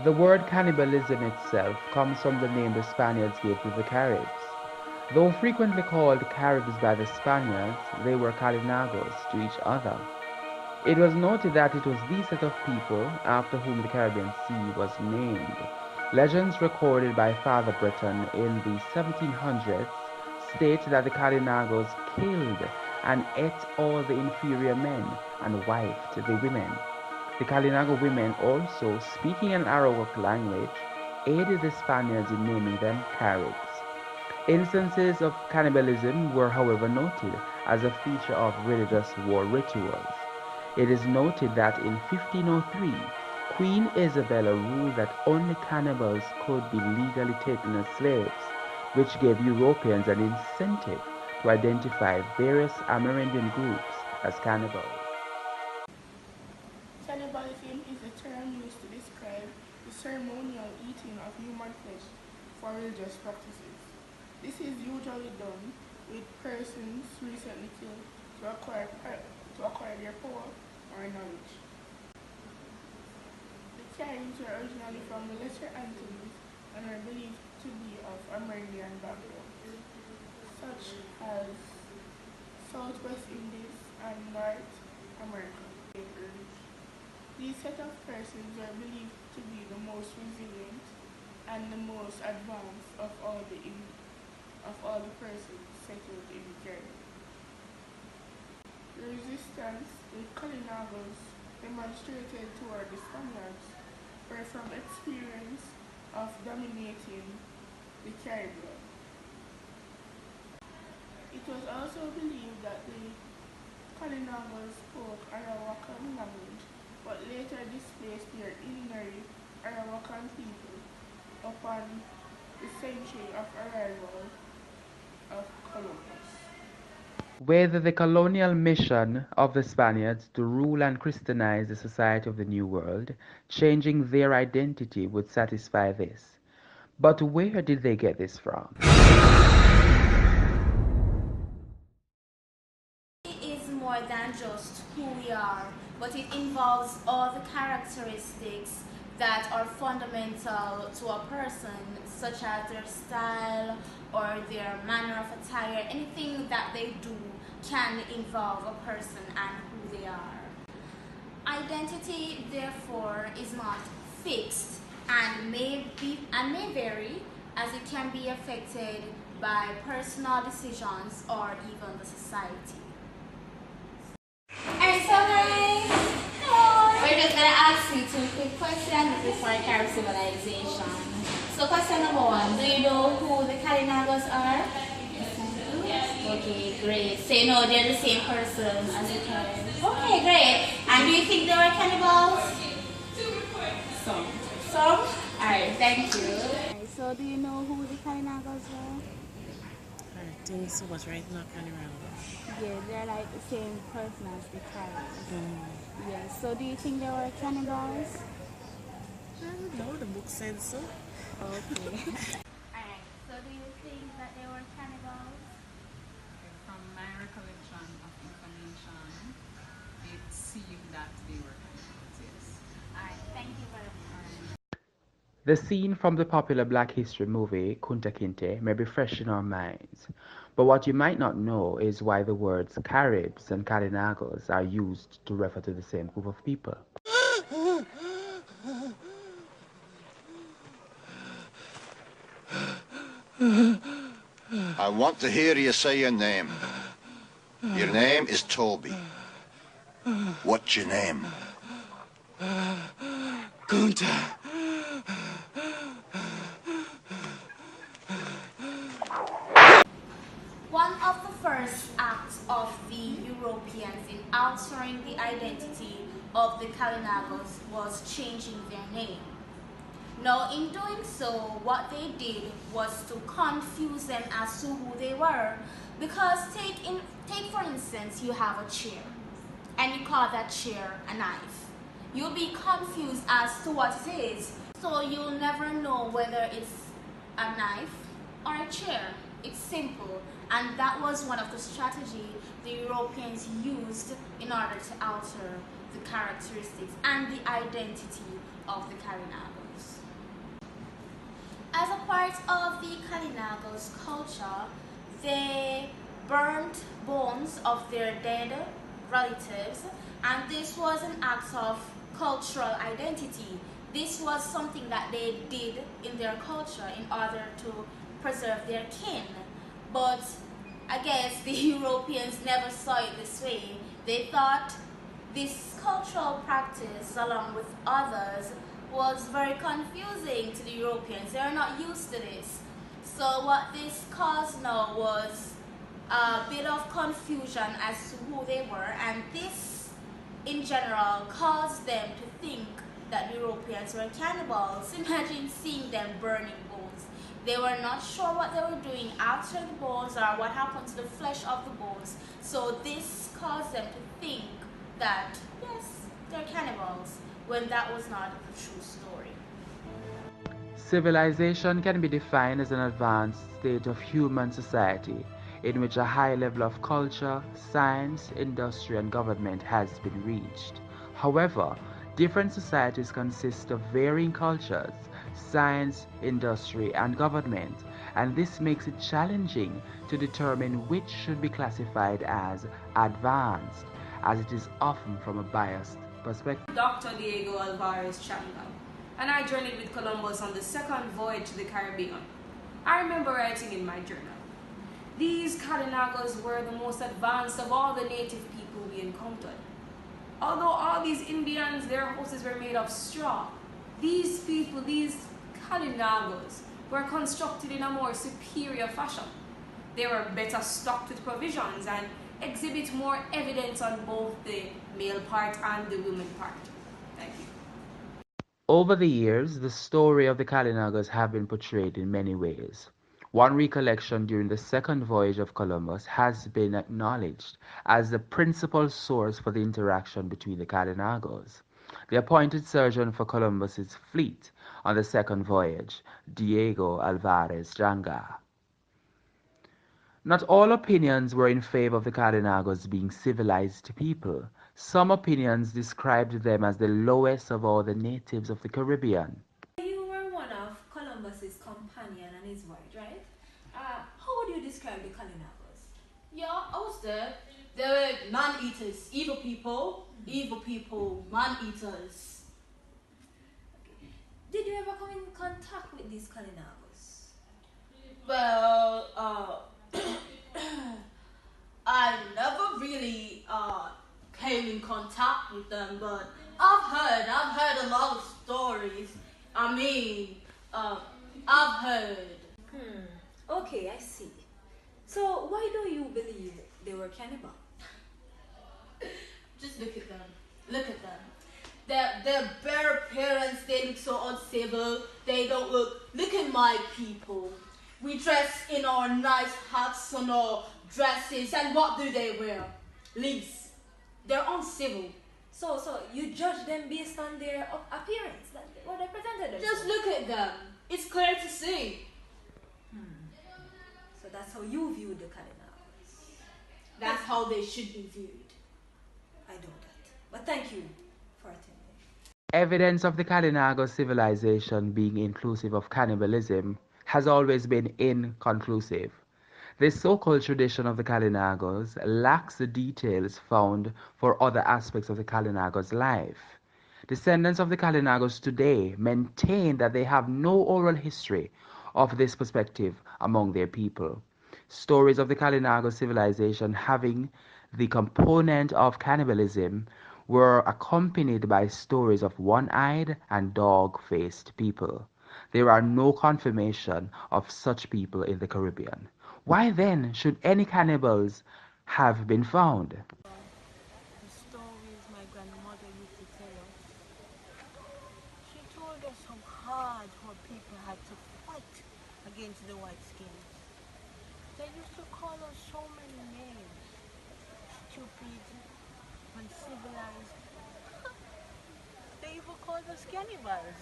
The word cannibalism itself comes from the name the Spaniards gave to the Caribs. Though frequently called Caribs by the Spaniards, they were Kalinagos to each other. It was noted that it was these set of people after whom the Caribbean Sea was named. Legends recorded by Father Breton in the 1700s state that the Kalinagos killed and ate all the inferior men and wifed the women. The Kalinago women also, speaking an Arawak language, aided the Spaniards in naming them Caribs. Instances of cannibalism were however noted as a feature of religious war rituals. It is noted that in 1503, Queen Isabella ruled that only cannibals could be legally taken as slaves, which gave Europeans an incentive to identify various Amerindian groups as cannibals. Cannibalism is a term used to describe the ceremonial eating of human flesh for religious practices. This is usually done with persons recently killed to acquire their power or knowledge. The Caribs were originally from the Lesser Antilles and are believed to be of Amerindian background, such as Southwest Indies and North America. These set of persons are believed to be the most resilient and the most advanced of all the persons settled in the Caribbean. The resistance the Kalinagos demonstrated toward the Spaniards were from experience of dominating the Caribbean. It was also believed that the Kalinagos spoke Arawakan language, but later displaced their Illinois Arawakan people upon the century of arrival of Columbus. With the colonial mission of the Spaniards to rule and Christianize the society of the New World, changing their identity would satisfy this. But where did they get this from? Is more than just who we are, but it involves all the characteristics that are fundamental to a person, such as their style or their manner of attire. Anything that they do can involve a person and who they are. Identity, therefore, is not fixed and may vary, as it can be affected by personal decisions or even the society. Alright, so guys, we're just gonna ask you two quick questions before Carib civilization. So question number one, do you know who the Kalinagos are? Okay, great. So you know they're the same person as the Caribs. Okay, great. And do you think they were cannibals? Some. Some? Alright, thank you. Alright, so do you know who the Kalinagos were? I think so, but right now I can't remember. Yeah, they're like the same person as the Caribs. Yeah, so do you think they were cannibals? I don't know, the book said so. Okay. Alright, so do you think that they were cannibals? From my recollection of information, it seemed that they were cannibals, yes. Alright, thank you very much. The scene from the popular Black history movie Kunta Kinte may be fresh in our minds, but what you might not know is why the words Caribs and Kalinagos are used to refer to the same group of people. I want to hear you say your name. Your name is Toby. What's your name? Kunta. One of the first acts of the Europeans in altering the identity of the Kalinagos was changing their name. Now, in doing so, what they did was to confuse them as to who they were. Because take for instance, you have a chair, and you call that chair a knife. You'll be confused as to what it is. So you'll never know whether it's a knife or a chair. It's simple. And that was one of the strategies the Europeans used in order to alter the characteristics and the identity of the Kalinagos. As a part of the Kalinagos culture, they burnt bones of their dead relatives, and this was an act of cultural identity. This was something that they did in their culture in order to preserve their kin. But I guess the Europeans never saw it this way. They thought this cultural practice, along with others, was very confusing to the Europeans. They are not used to this. So what this caused now was a bit of confusion as to who they were, and this in general caused them to think that the Europeans were cannibals. Imagine seeing them burning bones. They were not sure what they were doing after the bones or what happened to the flesh of the bones. So this caused them to think that, yes, they're cannibals, when that was not the true story. Civilization can be defined as an advanced state of human society in which a high level of culture, science, industry, and government has been reached. However, different societies consist of varying cultures, science, industry, and government, and this makes it challenging to determine which should be classified as advanced, as it is often from a biased perspective. Dr. Diego Alvarez Changa, and I journeyed with Columbus on the second voyage to the Caribbean. I remember writing in my journal, these Kalinagos were the most advanced of all the native people we encountered. Although all these Indians, their houses were made of straw, these people, these Kalinagos, were constructed in a more superior fashion. They were better stocked with provisions and exhibit more evidence on both the male part and the woman part. Thank you. Over the years, the story of the Kalinagos have been portrayed in many ways. One recollection during the second voyage of Columbus has been acknowledged as the principal source for the interaction between the Kalinagos. The appointed surgeon for Columbus's fleet on the second voyage, Diego Alvarez Janga. Not all opinions were in favor of the Kalinagos being civilized people. Some opinions described them as the lowest of all the natives of the Caribbean. You were one of Columbus's companion and his voyage, right? How would you describe the Kalinagos? Yeah, I was there. They were man-eaters, evil people, man-eaters. Did you ever come in contact with these Kalinagos? Well, I never really came in contact with them, but I've heard a lot of stories. I've heard. Okay, I see. So why do you believe they were cannibal? Just look at them. Look at them. Their bare appearance, they look so uncivil. They don't look at my people. We dress in our nice hats and our dresses, and what do they wear? Lace. They're uncivil. So you judge them based on their appearance, what they presented themselves? Just look at them. It's clear to see. So that's how you view the Kalinagos. That's how they should be viewed. I know that. But thank you for attending. Evidence of the Kalinagos civilization being inclusive of cannibalism has always been inconclusive. This so-called tradition of the Kalinagos lacks the details found for other aspects of the Kalinagos' life. Descendants of the Kalinagos today maintain that they have no oral history of this perspective among their people. Stories of the Kalinagos civilization having the component of cannibalism were accompanied by stories of one-eyed and dog-faced people. There are no confirmation of such people in the Caribbean. Why then should any cannibals have been found? The stories my grandmother used to tell us. She told us how hard her people had to fight against the white skins. They used to call us so many names. Stupid, uncivilized. They even called us cannibals.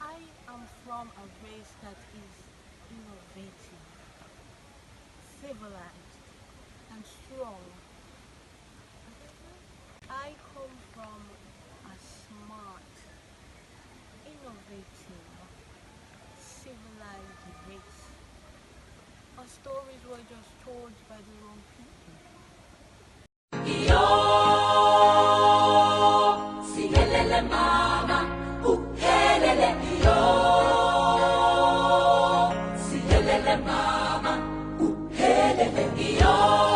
I am from a race that is innovative, civilized, and strong. I come from a smart primitive, civilized race. Our stories were just told by the wrong people. Yo, sigelele mama, ukelele yo, sigelele mama, ukelele yo.